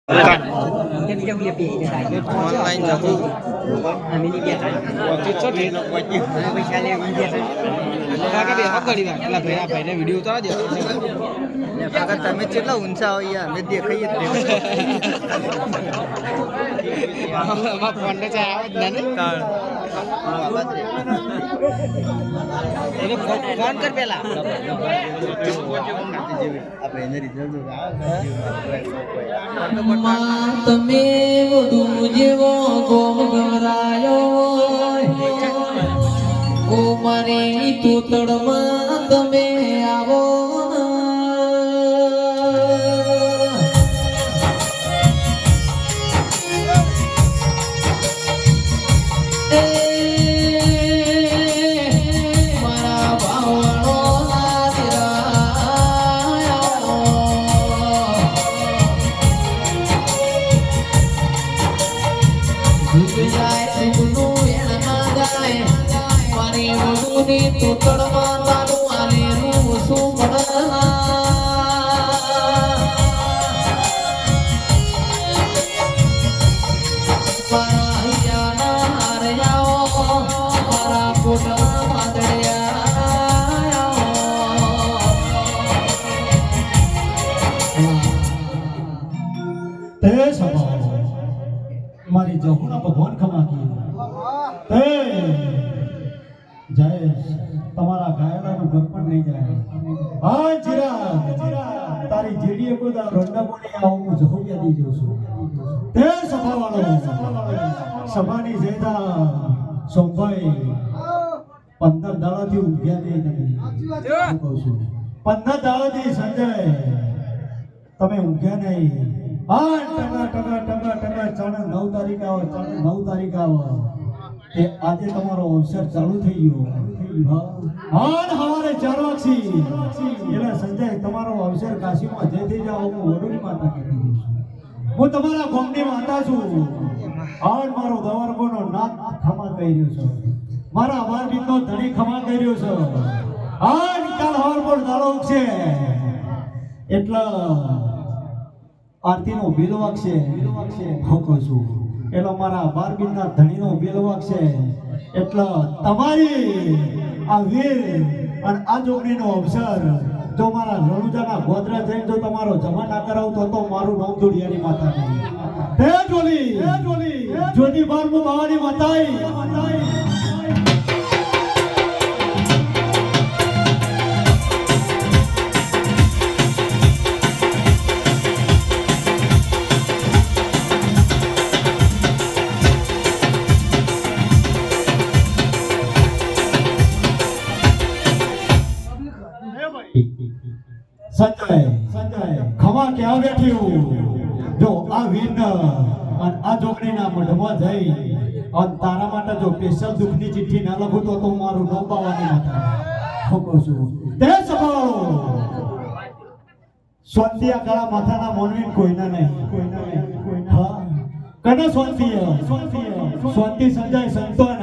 Cái video kia bị để giải online jago mini biar cocok deh wajib bisa lihat video kakak dia apa kali lah lah bayar video tuh aja kakak tapi cerita unsa ya media kayak itu apa pondok cewek dan ini phone कर पेला apa ini result tuh તમે વધુ જેવો ગોમ ગવરાયો ઓ મારી તૂતડમાં તમે આવો તૂતડમાં તારું આલેલું શું પડના મારા હૈયાના હારયાઓ મારા કોટના વાદળિયા તે સભા મારી જહુના ભગવાન ખમા की તે જય તમારા ગાયલાનું ઘર પણ નહીં જાય હા જીરા તારી જેડીએ કોદા રંડામોની આવું હું જહુયા દી જઉં છું તે સભાવાળો સભાની જેતા સોમભાઈ 15 દાડાથી ઊંઘ્યા નહીં તમે હું કહું છું 15 દાડાથી સંજય તમે ઊંઘ્યા નહીં હા ટકા ચાણે 9 તારીખ આવે ચાણે 9 તારીખ આવે એ આજે તમારો અવસર ચાલુ થઈ ગયો હા હવારે 4 વાગી એટલે સંજય તમારો અવસર કાશીમાં જઈ થઈ જાવ હું વડોલી માતા કહેતી છું હું તમારા ગામની માતા છું હાલ મારો દવારકોનો નાથ ખમા કહી રહ્યો છું મારા વારબીનો ધણી ખમા કહી રહ્યો છું હાલ કાલ હવાર પર દાડો છે એટલે આરતીનો બિલ વાગશે હું કહું છું એટલે મારા બારબીનના ધણીનો બિલ વાગશે એટલે તમારી આ વીર અને આ જોગણીનો અવસર જો મારા રણુજાના ગોદરા જઈને જો તમારો જમા ના કરાવતો તો મારું નામ દોડિયાની માતા નહીં તે જોલી જોની બારમું બાવાની માતાઈ સંજય ખમા ક્યાં બેઠ્યું જો આ વીર અને આ જોગણીના મઢમાં જઈ અને તારા માટે જો સ્પેશિયલ દુઃખની ચિઠ્ઠી ના લખું તો મારું નામ પાવાની માતા ખોકું છું તે સભાળો સ્વંતિયા કાળા માથાના મોનવીન કોઈના નહીં હા કને સ્વંતિ સંજય સંતોન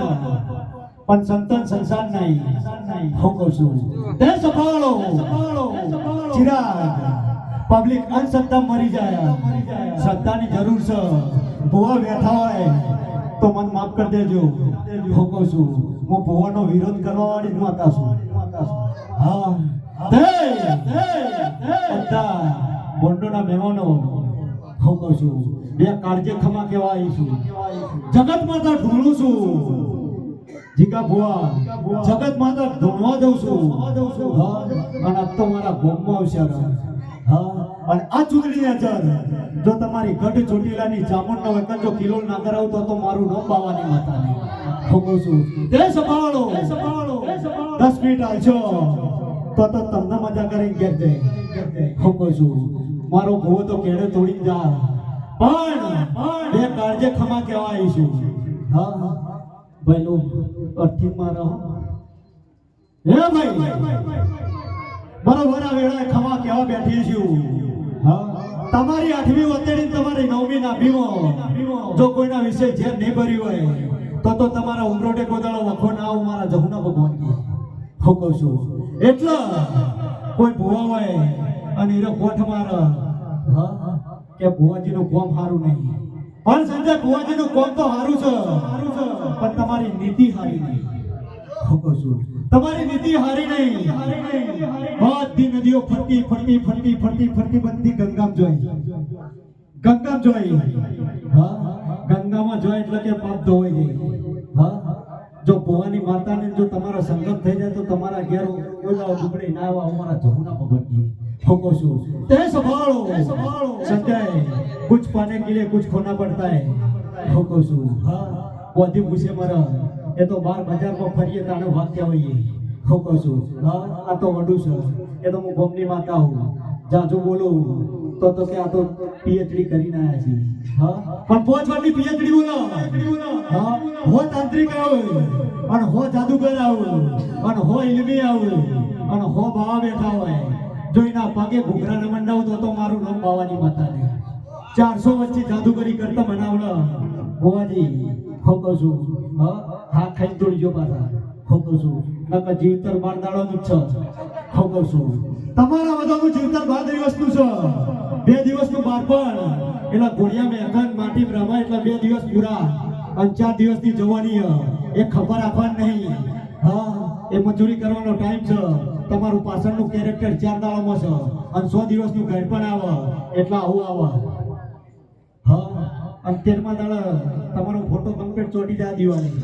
પણ સંતન સંસાર નહીં હું કહું છું તે સભાળો ચિરાગ પબ્લિક અંધશ્રદ્ધા મરી જાય શ્રદ્ધાની જરૂર છે ભુવા બેઠા હોય તો મને માફ કરી દેજો હું કહું છું હું ભુવાનો વિરોધ કરવા વાળી જ માતા છું હા બધા બોન્ડોના મહેમાનો હું કહું છું બે કાળજે ખમા કેવા આવી છું જગત માતા ઢૂંઢું છું જીકા ભુવા જગત માતા ઢૂંઢવા જઉં છું હા અને આજ તો મારા ગોમમાં આવશે હા અને આ ચૂંટણી અચર જો તમારી ગઢ ચોટીલાની ચામુંડનો વખત જો કિલો ના કરાવતો તો મારું નામ બાવાની માતા નહીં હું કહું છું તે સંભાળો 10 મિનિટ આવજો તો તમને મજા કરીને ઘેર જાય હું કહું છું મારો ભૂવો તો કેડે તોડી જા પણ બે કાળજે ખમા કેવા આવીશું હા ભાઈ લો અર્થી મારા હે ભાઈ બરોબર આ વેળાએ ખમા કેવા બેઠી છું હા તમારી 8મી વતેડી તમારી 9મી ના ભીમો જો કોઈના વિશે ઝેર નહીં ભર્યું હોય તો તમારા ઉમરોટે કોદાળો વખો ના આવું મારા જહુના ભગવાન કી હું કહું છું એટલે કોઈ ભુવા હોય અને એનો કોઠ મારે હા કે ભુવાજીનું કોમ સારું નહીં. પણ સંજય ભુવાજીનું કોમ તો સારું છે, પણ તમારી નીતિ સારી નહીં. હું કહું છું, તમારી નીતિ સારી નહીં. બધી નદીઓ ફરતી ફરતી ફરતી ફરતી ફરતી બધી ગંગામાં જોઈ. હા, ગંગામાં જોઈ એટલે કે પાપ ધોવાઈ જાય. હા, જો ભુવાની માતાને જો તમારો સંગમ થઈ જાય તો તમારા ઘેર ઓલા ડુબળી ના આવા અમારા જમુના પગડની. હું કહું છું, તે સંભાળો સંજય. कुछ पाने के लिए कुछ खोना पड़ता है. હું કહું છું, હા, બધી પૂછે મરા એ તો બાર બજારમાં ફરીએ તાનો વાક્ય હોઈએ. હું કહું છું, હા, આ તો વડું છે, એ તો હું ગોમની માતા હું. જાજુ બોલું તો કે આ તો પીએચડી કરીને આવ્યા છે. હા, પણ પોચવાડી પીએચડી બોલો. હા, હો તાંત્રિક આવું અને હો જાદુગર આવું અને હો ઇલમી આવું અને હો બાવા બેઠા હોય. જો એના પગે ઘૂઘરા ન મંડાવું તો મારું નામ બાવાની માતા ને 400 વચ્ચે જાદુગરી કરતા બનાવડા ભુવાજી. હું કહું છું, હા ખાઈ તોડજો પાછા. હું કહું છું, નકર જીવતર 12 દાડાનું જ છે. હું કહું છું, તમારા બધાનું જીવતર 12 દિવસનું છે. 2 દિવસનું બાળપણ એટલે ઘોડિયા મેઘન માટી બ્રહ્મા એટલે 2 દિવસ પૂરા અને 4 દિવસની જવાની એ ખબર રાખવાની નહીં. હા, એ મજૂરી કરવાનો ટાઈમ છે. તમારું પાછળનું કેરેક્ટર 4 દાડામાં છે અને 100 દિવસનું ઘર પણ આવે એટલે આવું આવે. હા, અને 13મા દાડા તમારો ફોટો કમ્પ્લીટ ચોટી જાય દિવાળી.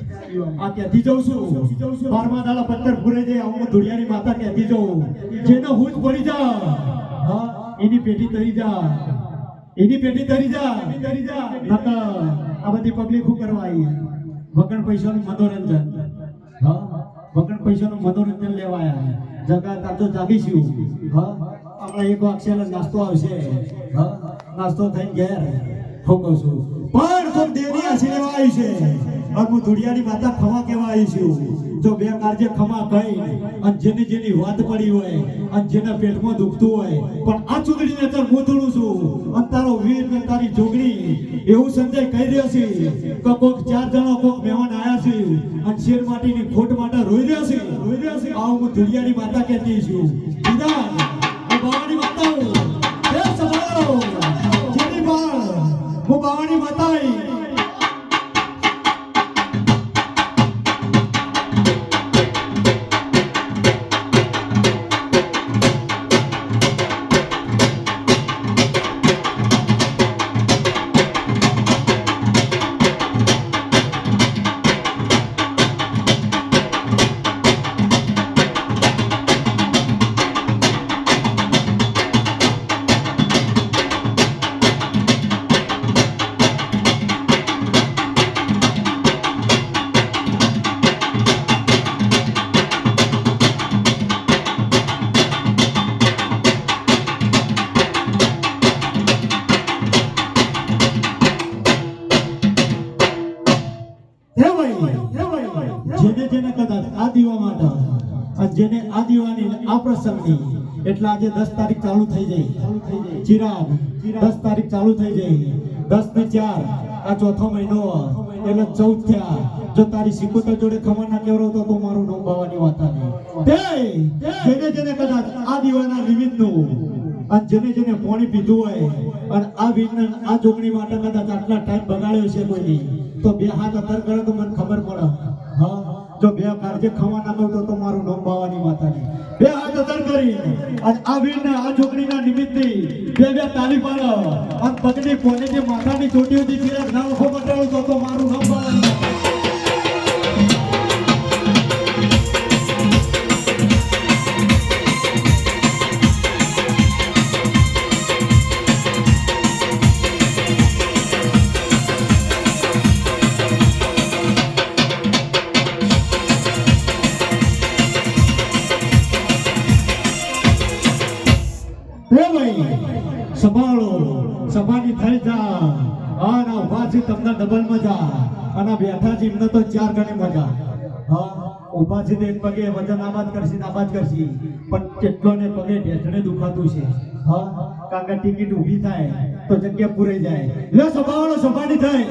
આ ક્યાંથી જઉં છું? 12મા દાડા પત્તર પૂરે જાય હું ધુળિયાની માતા ક્યાંથી જઉં? જેને હું જ પડી જા. હા, એની પેટી તરી જા. નકર આ બધી પબ્લિક શું કરવા આવી? વગર પૈસાનું મનોરંજન. હા, વગર પૈસાનું મનોરંજન લેવાયા. જગા તાતો જાગીશું. હા, આપણે એક વાક્ષેલ નાસ્તો આવશે. હા, નાસ્તો થઈને ઘેર. હું કહું છું, પણ કોક દેવની આશી લેવા આવી છે અને હું ધુળિયાની માતા ખમા કહેવા આવી છું. જો બે કારજે ખમા કહી અને જેની વાત પડી હોય અને જેના પેટમાં દુખતું હોય પણ આ ચૂંટણીને તાર હું થોડું છું અને તારો વીર ને તારી જોગણી એવું સંજય કહી રહ્યો છે કે કોક 4 જણા કોક મહેમાન આવ્યા છે અને શેર માટીની ખોટ માટે રોઈ રહ્યા છે. આવું હું ધુળિયાની માતા કહેતી છું. દીદા, હું બાવાની માતા હું. એ સંભાળો જેની બાળ હું બાવાની માતા હી. જેને કદાચ આ દીવા માટે અને જેને આ દીવાની આ પ્રસંગની એટલે આજે 10 તારીખ ચાલુ થઈ જાય. ચિરાગ 10 તારીખ ચાલુ થઈ જાય. 10 ને 4 આ ચોથો મહિનો એટલે 14 થયા. જો તારી સિકોતર જોડે ખબર ના કેવરો તો મારું નામ બાવાની વાતા નહીં. જેને કદાચ આ દીવાના નિમિત્તનું અને જેને પાણી પીધું હોય અને આ વીરને આ જોગણી માટે કદાચ આટલા ટાઈમ બગાડ્યો છે કોઈની તો 2 હાથ અતર કરે તો મને ખબર પડે. હા, જો 2 કારજે ખવા ના કહું તો મારું નામ બાવાની માતા નહીં. 2 હાથ અતર કરી અને આ વીરને આ જોગણીના નિમિત્તથી 2 તાલી પાડો અને પગની કોને જે માથાની ચોટી હતી ચિરાગ નામ ખો બતાડું તો મારું નામ બાવાની માતા. સંભાળો સભાની થઈ જા અને ઉભા છે તમને ડબલ મજા અને બેઠા છે એમને તો 4 ગણી મજા. હા, ઉભા છે એક પગે વજન આબાદ કરશે પણ કેટલોને પગે ઢેચણે દુખાતું છે. હા, કારણ કે ટિકિટ ઊભી થાય તો જગ્યા પૂરાઈ જાય. લે સંભાળો સભાની થઈ